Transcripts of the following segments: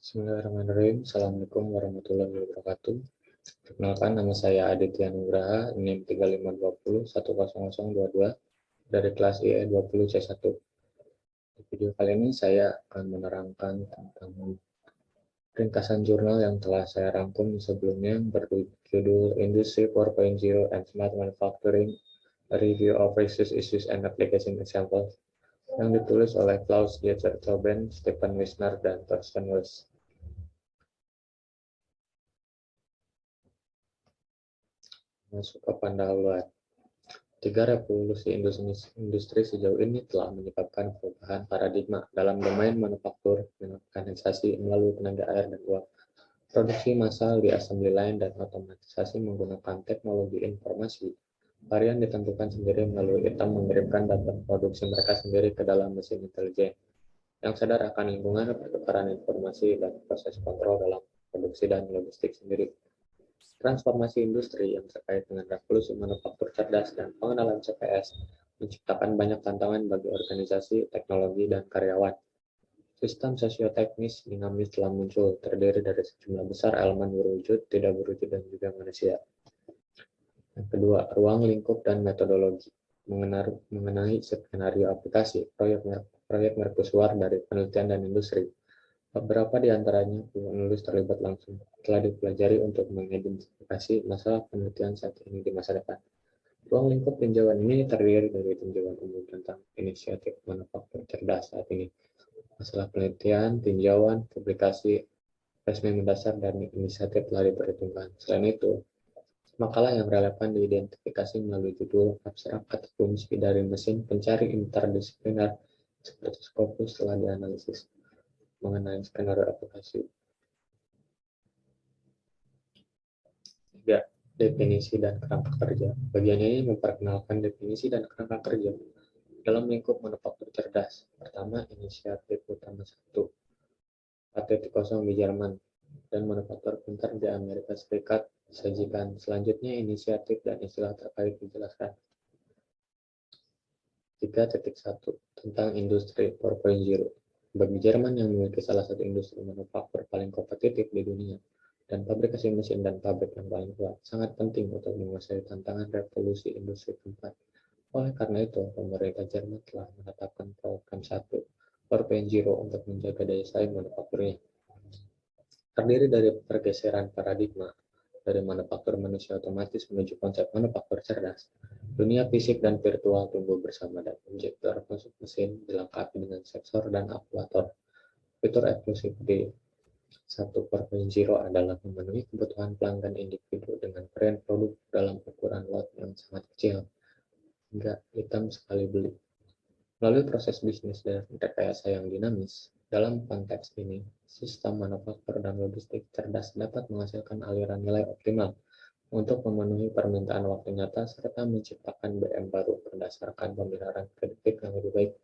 Bismillahirrahmanirrahim. Assalamualaikum warahmatullahi wabarakatuh. Perkenalkan, nama saya Aditya Nugraha, NIM 3520100022 dari kelas IE 20C1. Di video kali ini saya akan menerangkan tentang ringkasan jurnal yang telah saya rangkum sebelumnya berjudul Industry 4.0 and Smart Manufacturing, A Review of Research Issues and Application Examples, yang ditulis oleh Klaus Dieter Tauben, Stefan Wisner, dan Thorsten Wells. Masuk ke pendahuluan. 3 revolusi industri sejauh ini telah menyebabkan perubahan paradigma dalam domain manufaktur, mekanisasi melalui tenaga air dan uap, produksi massal di assembly line, dan otomatisasi menggunakan teknologi informasi. Varian ditentukan sendiri melalui item mengirimkan data produksi mereka sendiri ke dalam mesin intelijen yang sadar akan lingkungan, pertukaran informasi, dan proses kontrol dalam produksi dan logistik sendiri. Transformasi industri yang terkait dengan revolusi manufaktur cerdas dan pengenalan CPS menciptakan banyak tantangan bagi organisasi, teknologi, dan karyawan. Sistem sosioteknis dinamis telah muncul, terdiri dari sejumlah besar elemen berwujud, tidak berwujud, dan juga manusia. Yang kedua, ruang lingkup dan metodologi. Mengenai skenario aplikasi, proyek mercusuar dari penelitian dan industri. Beberapa di antaranya penulis terlibat langsung telah dipelajari untuk mengidentifikasi masalah penelitian saat ini di masa depan. Ruang lingkup tinjauan ini terdiri dari tinjauan umum tentang inisiatif manufaktur cerdas saat ini, masalah penelitian, tinjauan, publikasi, resmi mendasar, dan inisiatif telah diperhitungkan. Selain itu, makalah yang relevan diidentifikasi melalui judul abstrak atau fungsi dari mesin pencari interdisipliner seperti Scopus telah dianalisis. Mengenai skenario aplikasi. 3. Definisi dan kerangka kerja. Bagian ini memperkenalkan definisi dan kerangka kerja dalam lingkup manufaktur cerdas. Pertama, inisiatif utama 1, 4.0 di Jerman, dan manufaktur pintar di Amerika Serikat disajikan. Selanjutnya, inisiatif dan istilah terkait dijelaskan. 3.1 tentang industri 4.0. Bagi Jerman yang memiliki salah satu industri manufaktur paling kompetitif di dunia dan fabrikasi mesin dan pabrik yang paling kuat, sangat penting untuk menguasai tantangan revolusi industri keempat. Oleh karena itu, pemerintah Jerman telah menetapkan program 4.0 untuk menjaga daya saing manufakturnya. Terdiri dari pergeseran paradigma dari manufaktur manusia otomatis menuju konsep manufaktur cerdas. Dunia fisik dan virtual tumbuh bersama dan injektor masuk mesin dilengkapi dengan sensor dan aktuator. Fitur eksklusif di 1.0 adalah memenuhi kebutuhan pelanggan individu dengan varian produk dalam ukuran lot yang sangat kecil, hingga item sekali beli. Melalui proses bisnis dan rekayasa yang dinamis, dalam konteks ini, sistem manufaktur dan logistik cerdas dapat menghasilkan aliran nilai optimal untuk memenuhi permintaan waktu nyata serta menciptakan BM baru berdasarkan pemeliharaan prediktif yang lebih baik.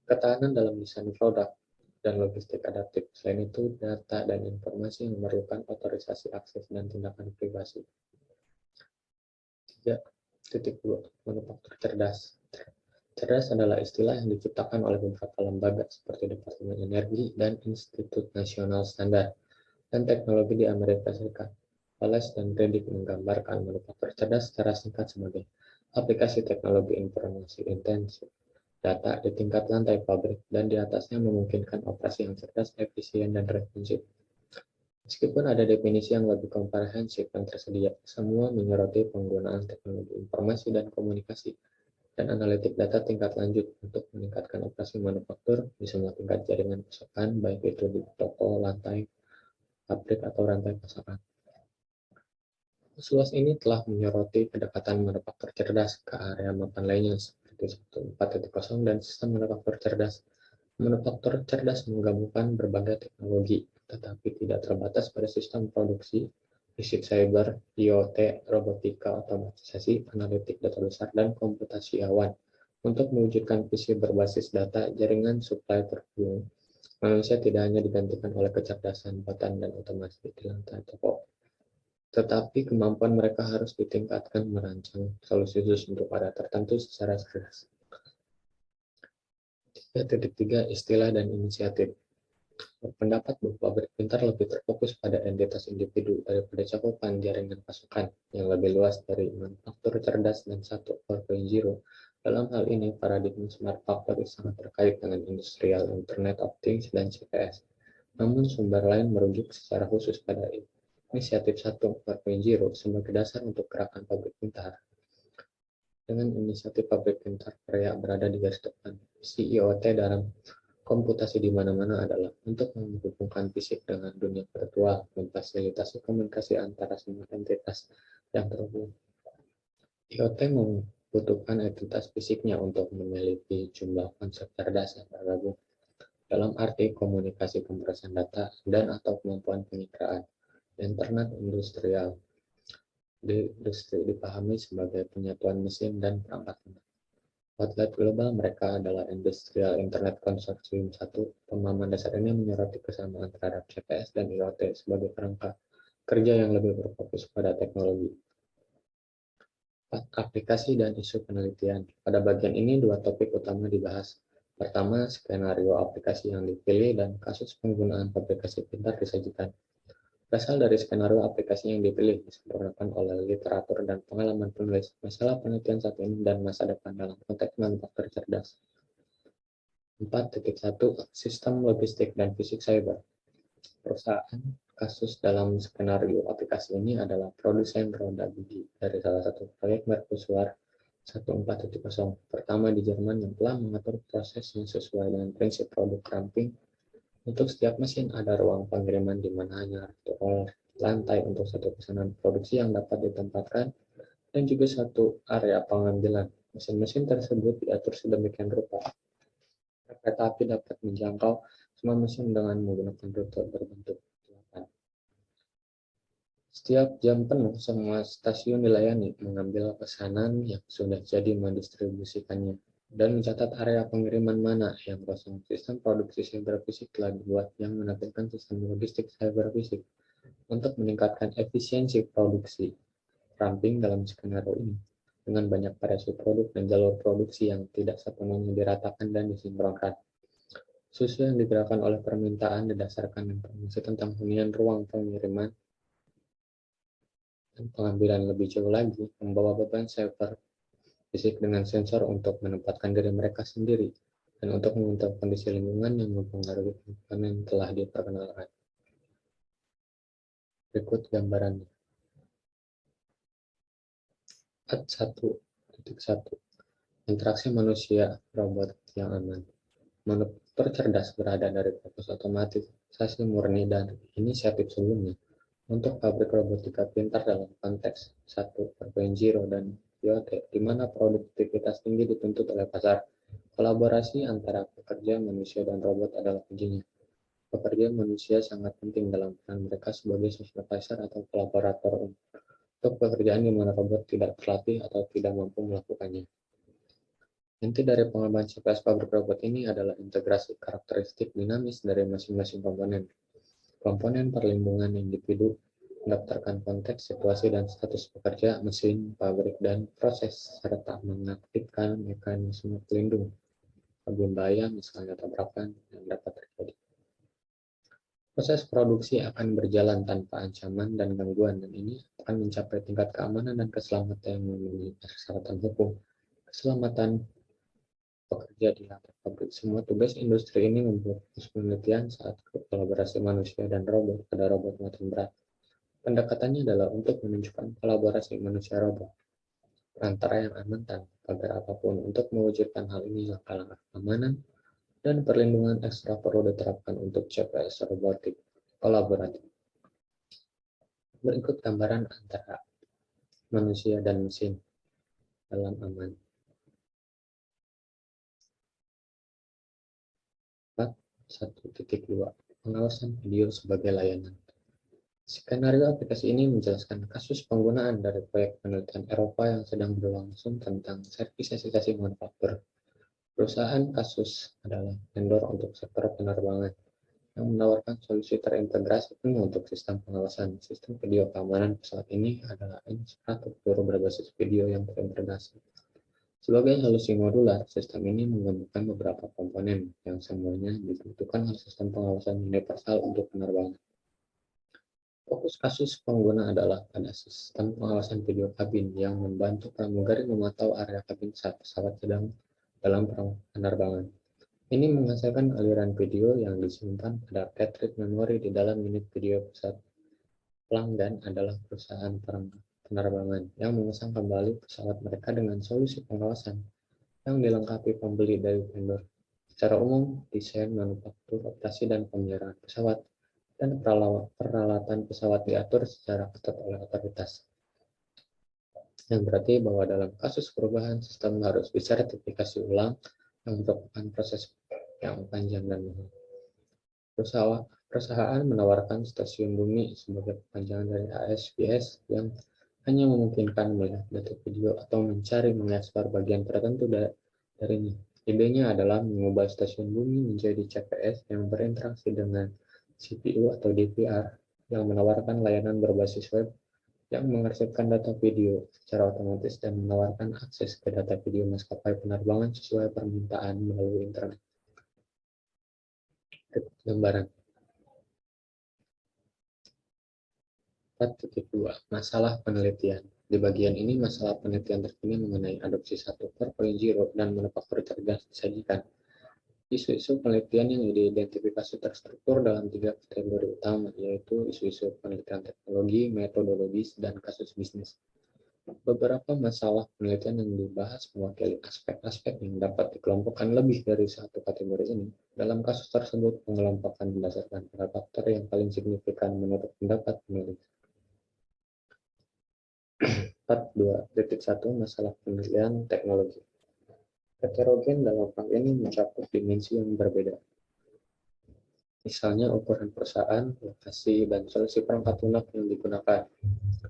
Ketahanan dalam desain produk dan logistik adaptif. Selain itu, data dan informasi yang memerlukan otorisasi akses dan tindakan privasi. 3.2 Manufaktur cerdas. Cerdas adalah istilah yang diciptakan oleh beberapa lembaga seperti Departemen Energi dan Institut Nasional Standar dan Teknologi di Amerika Serikat. Wallace dan Reddick menggambarkan manufaktur cerdas secara singkat sebagai aplikasi teknologi informasi intensif data di tingkat lantai pabrik dan di atasnya memungkinkan operasi yang cerdas, efisien, dan responsif. Meskipun ada definisi yang lebih komprehensif yang tersedia, semua menyoroti penggunaan teknologi informasi dan komunikasi dan analitik data tingkat lanjut untuk meningkatkan operasi manufaktur di semua tingkat jaringan pasokan, baik itu di toko, lantai, pabrik, atau rantai pasokan. Usulas ini telah menyoroti pendekatan manufaktur cerdas ke area mapan lainnya seperti 4.0 dan sistem manufaktur cerdas. Manufaktur cerdas menggabungkan berbagai teknologi, tetapi tidak terbatas pada sistem produksi, fisik cyber, IoT, robotika, otomatisasi, analitik data besar, dan komputasi awan. Untuk mewujudkan visi berbasis data, jaringan supply terhubung. Manusia tidak hanya digantikan oleh kecerdasan buatan dan otomasi di lantai toko, tetapi kemampuan mereka harus ditingkatkan merancang solusi khusus untuk area tertentu secara cerdas. 3.3 Istilah dan inisiatif. berpendapat bahwa pabrik pintar lebih terfokus pada entitas individu daripada cakupan jaringan pasukan yang lebih luas dari manufaktur cerdas dan 1.0. Dalam hal ini, paradigma smart factory sangat terkait dengan industrial Internet of Things dan CPS. Namun, sumber lain merujuk secara khusus pada inisiatif 1.0 sebagai dasar untuk gerakan pabrik pintar. Dengan inisiatif pabrik pintar, Korea berada di garis depan. Visi IoT dalam komputasi di mana-mana adalah untuk menghubungkan fisik dengan dunia virtual, memfasilitasi komunikasi antara semua entitas yang terhubung. IoT membutuhkan entitas fisiknya untuk memiliki jumlah konsep cerdas yang tergabung dalam arti komunikasi pemrosesan data dan atau kemampuan penyikraan. Internet industrial di industri dipahami sebagai penyatuan mesin dan perangkat lunak. Outlet global mereka adalah Industrial Internet Consortium 1. Pemahaman dasar ini menyoroti kesamaan terhadap CPS dan IoT sebagai kerangka kerja yang lebih berfokus pada teknologi. 4. Aplikasi dan isu penelitian. Pada bagian ini, dua topik utama dibahas. Pertama, skenario aplikasi yang dipilih dan kasus penggunaan aplikasi pintar disajikan. Berasal dari skenario aplikasi yang dipilih, disempurnakan oleh literatur dan pengalaman penulis, masalah penelitian saat ini dan masa depan dalam konteks manufaktur cerdas. 4.1 Sistem logistik dan fisik cyber. Perusahaan kasus dalam skenario aplikasi ini adalah produsen roda biji dari salah satu proyek Mercusuar 14.0 pertama di Jerman yang telah mengatur prosesnya sesuai dengan prinsip produk ramping. Untuk setiap mesin ada ruang pengiriman di mana hanya satu lantai untuk satu pesanan produksi yang dapat ditempatkan dan juga satu area pengambilan. Mesin-mesin tersebut diatur sedemikian rupa. Kereta api dapat menjangkau semua mesin dengan menggunakan rute berbentuk selatan. Setiap jam penuh, semua stasiun dilayani mengambil pesanan yang sudah jadi mendistribusikannya dan mencatat area pengiriman mana yang kosong. Sistem produksi cyber fisik telah dibuat yang menampilkan sistem logistik cyber fisik untuk meningkatkan efisiensi produksi. Ramping dalam skenario ini dengan banyak variasi produk dan jalur produksi yang tidak sepenuhnya diratakan dan disinkronkan. Susu yang digerakkan oleh permintaan didasarkan informasi tentang hunian ruang pengiriman dan pengambilan lebih jauh lagi, membawa beban cyber fisik dengan sensor untuk menempatkan diri mereka sendiri dan untuk memantau kondisi lingkungan yang mempengaruhi komponen yang telah diperkenalkan. Berikut gambarannya. 1.1 Interaksi manusia robot yang aman. Manufaktur cerdas berada dari fokus otomatisasi murni dan inisiatif sebelumnya untuk pabrik robotika pintar dalam konteks 1.0 dan IoT, di mana produktivitas tinggi dituntut oleh pasar. Kolaborasi antara pekerja, manusia, dan robot adalah kuncinya. Pekerja manusia sangat penting dalam peran mereka sebagai supervisor atau kolaborator untuk pekerjaan di mana robot tidak terlatih atau tidak mampu melakukannya. Inti dari pengembangan CPS pabrik robot ini adalah integrasi karakteristik dinamis dari masing-masing komponen. Komponen perlindungan individu mendaftarkan konteks, situasi, dan status pekerja, mesin, pabrik, dan proses, serta mengaktifkan mekanisme pelindung apabila bahaya, misalnya tabrakan, yang dapat terjadi. Proses produksi akan berjalan tanpa ancaman dan gangguan, dan ini akan mencapai tingkat keamanan dan keselamatan yang memenuhi persyaratan hukum. Keselamatan pekerja di lantai pabrik. Semua tugas industri ini membuat penelitian saat kolaborasi manusia dan robot pada robot muatan berat. Pendekatannya adalah untuk menunjukkan kolaborasi manusia-robot, perantara yang aman tanpa pagar apapun. Untuk mewujudkan hal ini, langkah-langkah keamanan dan perlindungan ekstra perlu diterapkan untuk CPS robotik kolaboratif. Berikut gambaran antara manusia dan mesin dalam aman. 1.2 Pengawasan video sebagai layanan. Skenario aplikasi ini menjelaskan kasus penggunaan dari proyek penelitian Eropa yang sedang berlangsung tentang sertifikasi manufaktur. Perusahaan kasus adalah vendor untuk sektor penerbangan yang menawarkan solusi terintegrasi penuh untuk sistem pengawasan. Sistem video keamanan pesawat ini adalah infrastruktur berbasis video yang terintegrasi. Sebagai solusi modular, sistem ini menggabungkan beberapa komponen yang semuanya dibutuhkan oleh sistem pengawasan universal untuk penerbangan. Fokus kasus pengguna adalah pada sistem pengawasan video kabin yang membantu pramugari memantau area kabin saat pesawat sedang dalam penerbangan. Ini menghasilkan aliran video yang disimpan pada cartridge memori di dalam unit video pesawat. Pelanggan adalah perusahaan penerbangan yang memesan kembali pesawat mereka dengan solusi pengawasan yang dilengkapi pembeli dari vendor. Secara umum, desain, manufaktur, operasi, dan pemeliharaan pesawat dan peralatan pesawat diatur secara ketat oleh otoritas. Yang berarti bahwa dalam kasus perubahan, sistem harus disertifikasi ulang yang merupakan proses yang panjang dan mahal. Perusahaan menawarkan stasiun bumi sebagai perpanjangan dari ASPS yang hanya memungkinkan melihat data video atau mencari mengekspor bagian tertentu darinya. Idenya adalah mengubah stasiun bumi menjadi CPS yang berinteraksi dengan CPU atau DVR yang menawarkan layanan berbasis web yang mengarsipkan data video secara otomatis dan menawarkan akses ke data video maskapai penerbangan sesuai permintaan melalui internet. Gambaran 4.2 Masalah penelitian. Di bagian ini, masalah penelitian terkini mengenai adopsi 1.4.0 dan manufaktur cerdas disajikan. Isu-isu penelitian yang diidentifikasi terstruktur dalam 3 kategori utama, yaitu isu-isu penelitian teknologi, metodologis, dan kasus bisnis. Beberapa masalah penelitian yang dibahas mewakili aspek-aspek yang dapat dikelompokkan lebih dari satu kategori ini. Dalam kasus tersebut, pengelompokan berdasarkan pada faktor yang paling signifikan menurut pendapat penulis. 4.2.1 Masalah penelitian teknologi. Heterogen dalam hal ini mencakup dimensi yang berbeda. Misalnya ukuran perusahaan, lokasi, dan solusi perangkat lunak yang digunakan.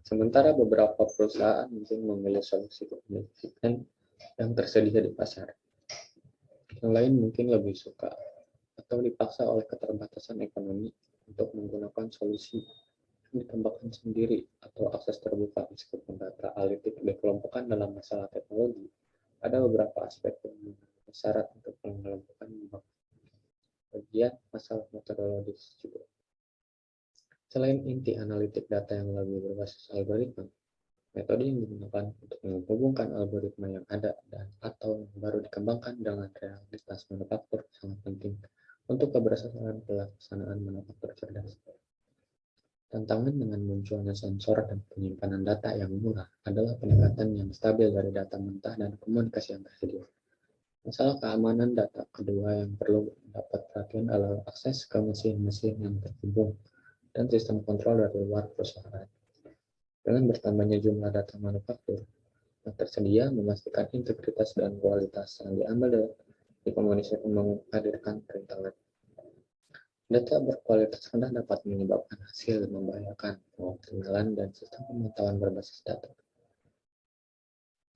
Sementara beberapa perusahaan mungkin memilih solusi signifikan yang tersedia di pasar. Yang lain mungkin lebih suka atau dipaksa oleh keterbatasan ekonomi untuk menggunakan solusi yang ditambahkan sendiri atau akses terbuka. Meskipun data analitik dikelompokkan dalam masalah teknologi, ada beberapa aspek yang syarat untuk pengelompokan bagian masalah metodologis juga. Selain inti analitik data yang lebih berbasis algoritma, metode yang digunakan untuk menghubungkan algoritma yang ada dan atau yang baru dikembangkan dengan realitas manufaktur sangat penting untuk keberhasilan pelaksanaan manufaktur cerdas. Tantangan dengan munculnya sensor dan penyimpanan data yang murah adalah pendekatan yang stabil dari data mentah dan komunikasi yang tersedia. Masalah keamanan data kedua yang perlu mendapat perhatian adalah akses ke mesin-mesin yang terhubung dan sistem kontrol dari luar perusahaan. Dengan bertambahnya jumlah data manufaktur yang tersedia, memastikan integritas dan kualitas yang diambil dari komunikasi menghadirkan perintangan. Data berkualitas rendah dapat menyebabkan hasil membahayakan ketinggalan dan sistem pemantauan berbasis data.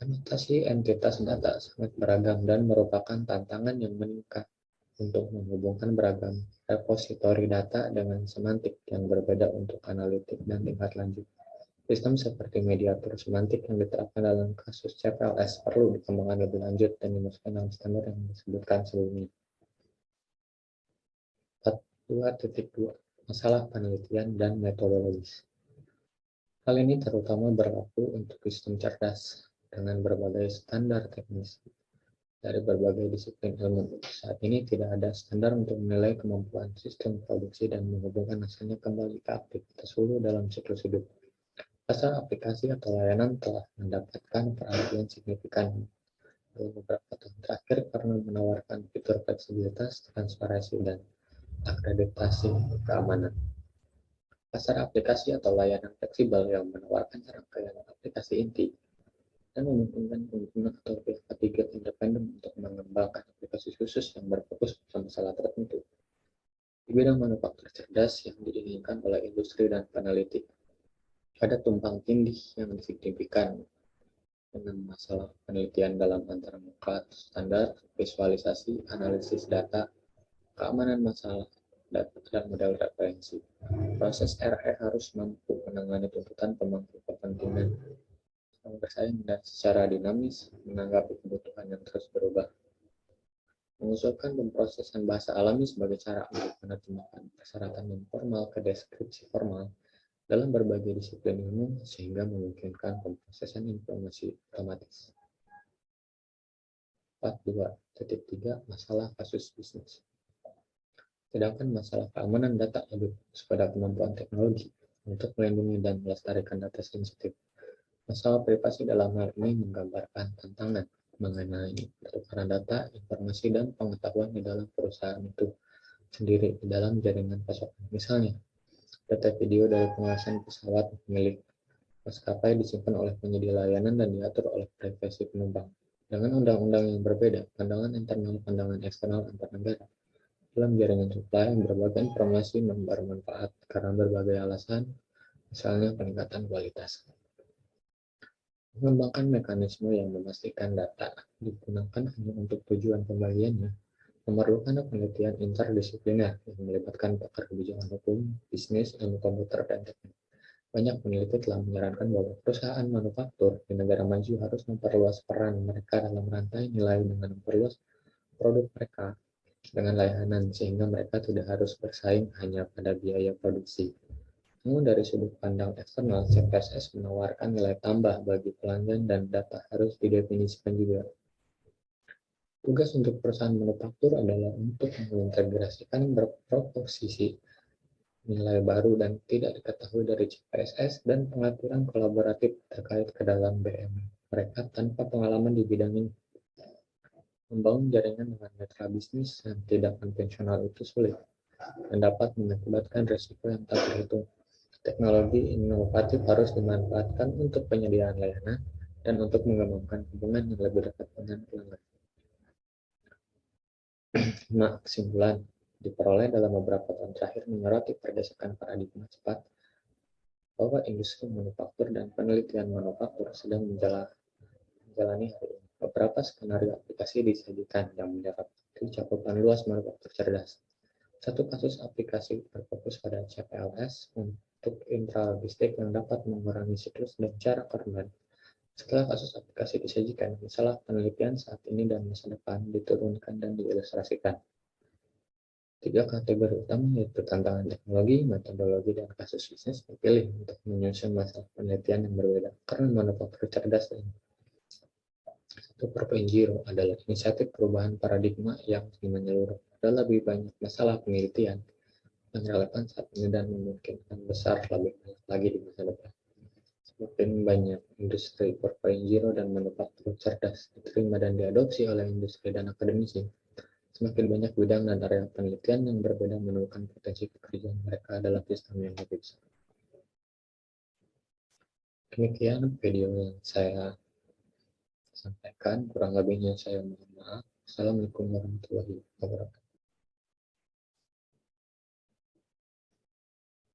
Anotasi entitas data sangat beragam dan merupakan tantangan yang meningkat untuk menghubungkan beragam repositori data dengan semantik yang berbeda untuk analitik dan tingkat lanjut. Sistem seperti mediator semantik yang diterapkan dalam kasus CPLS perlu dikembangkan lebih lanjut dan dimasukkan dalam standar yang disebutkan sebelumnya. 4.2.2 Masalah penelitian dan metodologis. Hal ini terutama berlaku untuk sistem cerdas dengan berbagai standar teknis dari berbagai disiplin ilmu. Saat ini tidak ada standar untuk menilai kemampuan sistem produksi dan menghubungkan hasilnya kembali ke aktivitas hulu dalam siklus hidup. Pasar aplikasi atau layanan telah mendapatkan perhatian signifikan dalam beberapa tahun terakhir karena menawarkan fitur fleksibilitas, transparansi, dan akreditasi keamanan. Pasar aplikasi atau layanan fleksibel yang menawarkan rangkaian aplikasi inti dan memungkinkan pengguna atau pihak ketiga independen untuk mengembangkan aplikasi khusus yang berfokus pada masalah tertentu. Di bidang manufaktur cerdas yang diinginkan oleh industri dan peneliti, ada tumpang tindih yang signifikan dengan masalah penelitian dalam antara muka standar, visualisasi, analisis data, keamanan masalah, data, dan model referensi. Proses RE harus mampu menangani tuntutan pemangku kepentingan bersaing dan secara dinamis menanggapi kebutuhan yang terus berubah. Mengusulkan pemrosesan bahasa alami sebagai cara untuk menerjemahkan persyaratan non formal ke deskripsi formal dalam berbagai disiplin ilmu sehingga memungkinkan pemrosesan informasi otomatis. 42.3 Masalah kasus bisnis. Sedangkan masalah keamanan data lebih fokus pada kemampuan teknologi untuk melindungi dan melestarikan data sensitif. Masalah privasi dalam hal ini menggambarkan tantangan mengenai pertukaran data, informasi, dan pengetahuan di dalam perusahaan itu sendiri di dalam jaringan pasokan. Misalnya, data video dari pengawasan pesawat milik maskapai disimpan oleh penyedia layanan dan diatur oleh privasi penumpang. Dengan undang-undang yang berbeda, pandangan internal pandangan eksternal antar negara dalam jaringan supply, berbagai informasi bermanfaat karena berbagai alasan, misalnya peningkatan kualitas. Mengembangkan mekanisme yang memastikan data digunakan hanya untuk tujuan pembagiannya memerlukan penelitian interdisipliner yang melibatkan pakar kebijakan hukum, bisnis, ilmu komputer, dan teknik. Banyak peneliti telah menyarankan bahwa perusahaan manufaktur di negara maju harus memperluas peran mereka dalam rantai nilai dengan memperluas produk mereka dengan layanan sehingga mereka tidak harus bersaing hanya pada biaya produksi. Namun dari sudut pandang eksternal, CPSS menawarkan nilai tambah bagi pelanggan dan data harus didefinisikan juga. Tugas untuk perusahaan manufaktur adalah untuk mengintegrasikan berproposisi nilai baru dan tidak diketahui dari CPSS dan pengaturan kolaboratif terkait ke dalam BM mereka tanpa pengalaman di bidang ini. Membangun jaringan dengan mitra bisnis yang tidak konvensional itu sulit dan dapat mengakibatkan risiko yang tak terhitung. Teknologi inovatif harus dimanfaatkan untuk penyediaan layanan dan untuk mengembangkan hubungan yang lebih dekat dengan pelanggan. Kesimpulan diperoleh dalam beberapa tahun terakhir menyoroti pergesekan paradigma cepat bahwa industri manufaktur dan penelitian manufaktur sedang menjalani hari ini. Beberapa skenario aplikasi disajikan yang mencakup cakupan luas manufaktur cerdas. Satu kasus aplikasi berfokus pada CPLS untuk intralogistik yang dapat mengurangi siklus dan jarak korban. Setelah kasus aplikasi disajikan, masalah penelitian saat ini dan masa depan diturunkan dan diilustrasikan. 3 kategori utama yaitu tantangan teknologi, metodologi, dan kasus bisnis dipilih untuk menyusun masalah penelitian yang berbeda karena manufaktur cerdas dan 1.0 adalah inisiatif perubahan paradigma yang menyeluruh. Ada lebih banyak masalah penelitian yang relevan saat ini dan memungkinkan besar lebih banyak lagi di masa depan. Semakin banyak industri 4.0 dan manufaktur cerdas diterima dan diadopsi oleh industri dan akademisi, semakin banyak bidang dan area penelitian yang berbeda menemukan potensi pekerjaan mereka dalam sistem yang lebih besar. Demikian video yang saya sampaikan, kurang lebihnya saya mohon maaf. Assalamualaikum warahmatullahi wabarakatuh.